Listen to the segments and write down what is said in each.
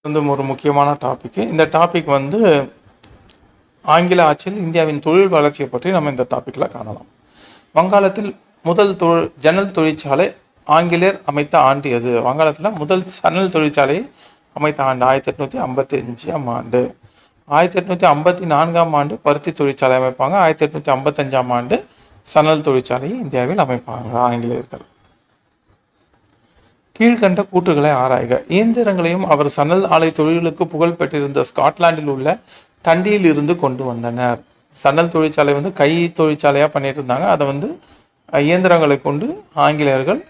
ஒரு முக்கியமான டாபிக். இந்த டாபிக் ஆங்கில ஆட்சியில் இந்தியாவின் தொழில் வளர்ச்சியை பற்றி நம்ம இந்த டாப்பிக்கில் காணலாம். வங்காளத்தில் முதல் ஜன்னல் தொழிற்சாலை ஆங்கிலேயர் அமைத்த ஆண்டு எது? வங்காளத்தில் முதல் சணல் தொழிற்சாலையை அமைத்த ஆண்டு 1855ஆம் ஆண்டு. 1854ஆம் ஆண்டு பருத்தி தொழிற்சாலை அமைப்பாங்க. 1855ஆம் ஆண்டு சணல் தொழிற்சாலையை இந்தியாவில் அமைப்பாங்க ஆங்கிலேயர்கள். கீழ்கண்ட கூற்றுகளை ஆராய்க. இயந்திரங்களையும் அவர் சணல் ஆலை தொழிலுக்கு புகழ் பெற்றிருந்த ஸ்காட்லாண்டில் உள்ள டண்டியில் இருந்து கொண்டு வந்தனர். சணல் தொழிற்சாலை கை தொழிற்சாலையாக பண்ணிட்டு இருந்தாங்க. அதை இயந்திரங்களை கொண்டு ஆங்கிலேயர்கள்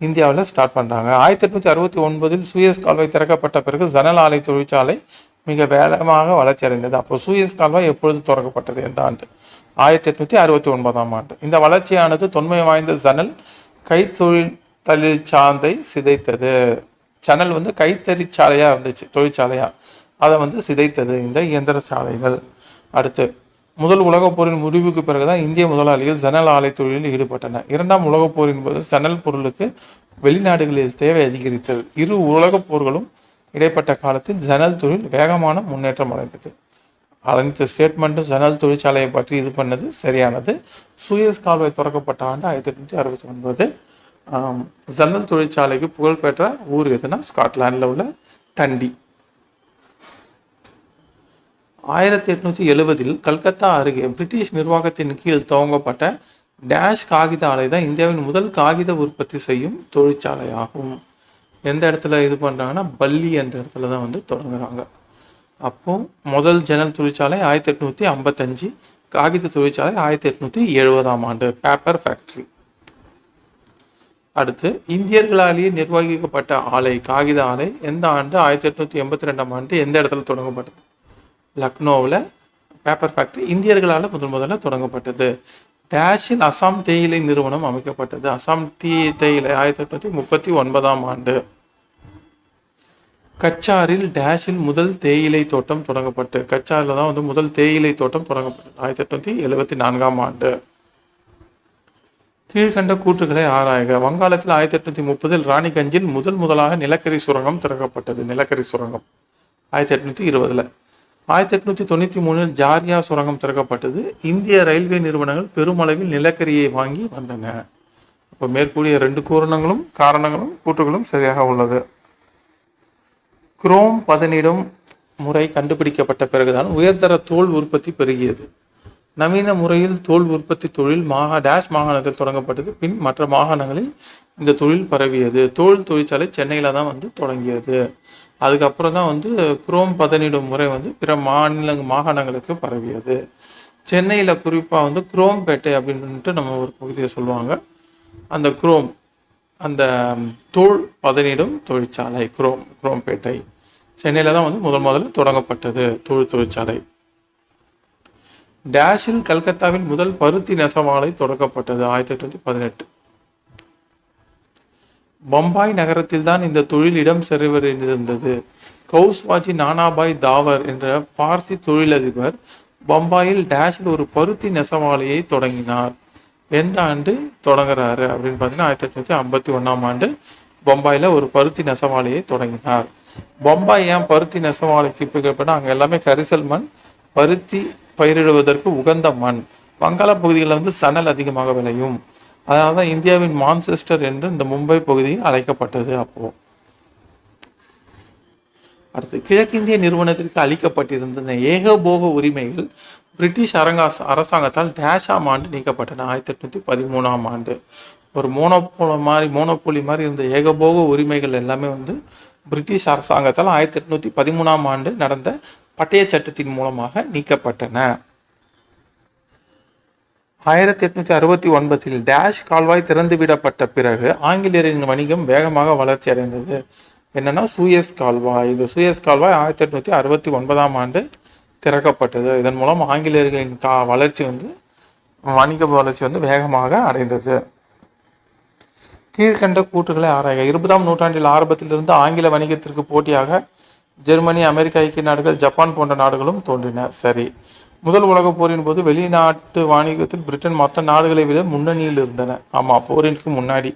இந்தியாவில் ஸ்டார்ட் பண்ணுறாங்க. 1869 சூயஸ் கால்வாய் திறக்கப்பட்ட பிறகு சணல் ஆலை தொழிற்சாலை மிக வேகமாக வளர்ச்சி அடைந்தது. அப்போ சூயஸ் கால்வாய் எப்பொழுது திறக்கப்பட்டது? எந்த ஆண்டு? 1869ஆம் ஆண்டு. இந்த வளர்ச்சியானது தொன்மை வாய்ந்த சணல் கைத்தொழில் தொழிற்சாலை சிதைத்தது. சணல் கைத்தறிச்சாலையாக இருந்துச்சு, தொழிற்சாலையாக. அதை சிதைத்தது இந்த இயந்திர சாலைகள். அடுத்து, முதல் உலகப் போரின் முடிவுக்கு பிறகுதான் இந்திய முதலாளிகள் சணல் ஆலை தொழிலில் ஈடுபட்டனர். இரண்டாம் உலகப் போரின் போது சணல் பொருளுக்கு வெளிநாடுகளில் தேவை அதிகரித்தது. இரு உலகப் போர்களும் இடைப்பட்ட காலத்தில் சணல் தொழில் வேகமான முன்னேற்றம் அடைந்தது. அனைத்து ஸ்டேட்மெண்ட்டும் சணல் தொழிற்சாலையை பற்றி இது பண்ணது சரியானது. சூயஸ் கால்வாய் திறக்கப்பட்ட ஆண்டு 1869. சணல் தொழிற்சாலைக்கு புகழ்பெற்ற ஊர் எதுனா ஸ்காட்லாண்டில் உள்ள டண்டி. 1870 கல்கத்தா அருகே பிரிட்டிஷ் நிர்வாகத்தின் கீழ் துவங்கப்பட்ட டேஷ் காகித ஆலை தான் இந்தியாவின் முதல் காகித உற்பத்தி செய்யும் தொழிற்சாலையாகும். எந்த இடத்துல இது பண்ணுறாங்கன்னா பள்ளி என்ற இடத்துல தான் தொடங்குறாங்க. அப்போது முதல் ஜன்னல் தொழிற்சாலை 1855, காகித தொழிற்சாலை 1870ஆம் ஆண்டு, பேப்பர் ஃபேக்ட்ரி. அடுத்து, இந்தியர்களாலேயே நிர்வகிக்கப்பட்ட ஆலை காகித ஆலை எந்த ஆண்டு? 1882ஆம் ஆண்டு. எந்த இடத்துல தொடங்கப்பட்டது? லக்னோவில் பேப்பர் ஃபேக்ட்ரி இந்தியர்களால் முதல்ல தொடங்கப்பட்டது. டேஷில் அசாம் தேயிலை நிறுவனம் அமைக்கப்பட்டது. அசாம் தேயிலை 1839ஆம் ஆண்டு. கச்சாரில் டேஷில் முதல் தேயிலை தோட்டம் தொடங்கப்பட்டு, கச்சாரில் தான் முதல் தேயிலை தோட்டம் தொடங்கப்பட்டது 1874ஆம் ஆண்டு. கீழ்கண்ட கூற்றுகளை ஆராய்க. வங்காளத்தில் 1830 ராணிகஞ்சில் முதலாக நிலக்கரி சுரங்கம் திறக்கப்பட்டது. நிலக்கரி சுரங்கம் 1820. 1893 ஜாரியா சுரங்கம் திறக்கப்பட்டது. இந்திய ரயில்வே நிறுவனங்கள் பெருமளவில் நிலக்கரியை வாங்கி வந்தன. இப்போ மேற்கூடிய 2 காரணங்களும் கூற்றுகளும் சரியாக உள்ளது. குரோம் பதனிடும் முறை கண்டுபிடிக்கப்பட்ட பிறகுதான் உயர்தர தோல் உற்பத்தி பெருகியது. நவீன முறையில் தோல் உற்பத்தி தொழில் டேஷ் மாகாணத்தில் தொடங்கப்பட்டது. பின் மற்ற மாகாணங்களில் இந்த தொழில் பரவியது. தோல் தொழிற்சாலை சென்னையில் தான் தொடங்கியது. அதுக்கப்புறம் தான் குரோம் பதனிடும் முறை பிற மாகாணங்களுக்கு பரவியது. சென்னையில் குறிப்பாக குரோம்பேட்டை அப்படின்ட்டு நம்ம ஒரு பகுதியை சொல்லுவாங்க. அந்த குரோம், அந்த தோல் பதனிடும் தொழிற்சாலை குரோம்பேட்டை சென்னையில் தான் முதல்ல தொடங்கப்பட்டது தோல் தொழிற்சாலை. டேஷில் கல்கத்தாவில் முதல் பருத்தி நெசவாலை தொடங்கப்பட்டது 1818. பம்பாய் நகரத்தில் தான் இந்த தொழில் இடம் செறிவடைந்திருந்தது. கௌஸ்வாஜி நானாபாய் தாவர் என்ற பார்சி தொழிலதிபர் பம்பாயில் டேஷில் ஒரு பருத்தி நெசவாலையை தொடங்கினார். எந்த ஆண்டு தொடங்குறாரு அப்படின்னு பார்த்தீங்கன்னா 1851ஆம் ஆண்டு பம்பாயில் ஒரு பருத்தி நெசவாலையை தொடங்கினார். பம்பாய் ஏன் பருத்தி நெசவாலைக்கு இப்போ அங்கே எல்லாமே கரிசல் மண், பருத்தி பயிரிடுவதற்கு உகந்த மண். வங்காள பகுதிகளில் சணல் அதிகமாக விளையும். அதனால தான் இந்தியாவின் மான்செஸ்டர் என்று இந்த மும்பை பகுதி அழைக்கப்பட்டது. அப்போ அடுத்து, கிழக்கிந்திய நிறுவனத்திற்கு அளிக்கப்பட்டிருந்த ஏகபோக உரிமைகள் பிரிட்டிஷ் அரசாங்கத்தால் டேஷாம் ஆண்டு நீக்கப்பட்டன 1813ஆம் ஆண்டு. ஒரு மோனோபோலி மாதிரி இருந்த ஏகபோக உரிமைகள் எல்லாமே பிரிட்டிஷ் அரசாங்கத்தால் 1813ஆம் ஆண்டு நடந்த பட்டய சட்டத்தின் மூலமாக நீக்கப்பட்டன. 1869 டேஷ் கால்வாய் திறந்துவிடப்பட்ட பிறகு ஆங்கிலேயரின் வணிகம் வேகமாக வளர்ச்சி அடைந்தது. என்னன்னா சூயஸ் கால்வாய். இந்த சூயஸ் கால்வாய் 1869ஆம் ஆண்டு திறக்கப்பட்டது. இதன் மூலம் ஆங்கிலேயர்களின் வளர்ச்சி வணிக வளர்ச்சி வேகமாக அடைந்தது. கீழ்கண்ட கூற்றுகளை ஆராய்க. 20ஆம் நூற்றாண்டில் ஆரம்பத்திலிருந்து ஆங்கில வணிகத்திற்கு போட்டியாக ஜெர்மனி, அமெரிக்க ஐக்கிய நாடுகள், ஜப்பான் போன்ற நாடுகளும் தோன்றின. சரி. முதல் உலகப் போரின் போது வெளிநாட்டு வாணிகத்தில் பிரிட்டன் மற்ற நாடுகளை விட முன்னணியில் இருந்தன. ஆமாம், போரிற்கு முன்னாடி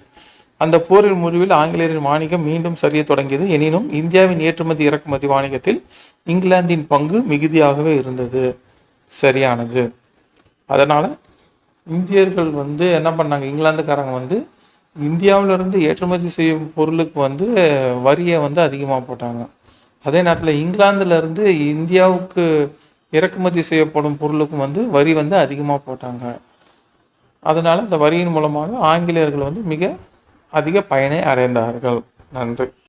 அந்த போரின் முடிவில் ஆங்கிலேயரின் வாணிகம் மீண்டும் சரிய தொடங்கியது. எனினும் இந்தியாவின் ஏற்றுமதி இறக்குமதி வாணிகத்தில் இங்கிலாந்தின் பங்கு மிகுதியாகவே இருந்தது. சரியானது. அதனால இந்தியர்கள் என்ன பண்ணாங்க, இங்கிலாந்துக்காரங்க இந்தியாவிலிருந்து ஏற்றுமதி செய்யும் பொருளுக்கு வரியை அதிகமாக போட்டாங்க. அதே நேரத்தில் இங்கிலாந்துல இருந்து இந்தியாவுக்கு இறக்குமதி செய்யப்படும் பொருளுக்கும் வரி அதிகமாக போட்டாங்க. அதனால இந்த வரியின் மூலமாக ஆங்கிலேயர்கள் மிக அதிக பயனை அடைந்தார்கள். நன்றி.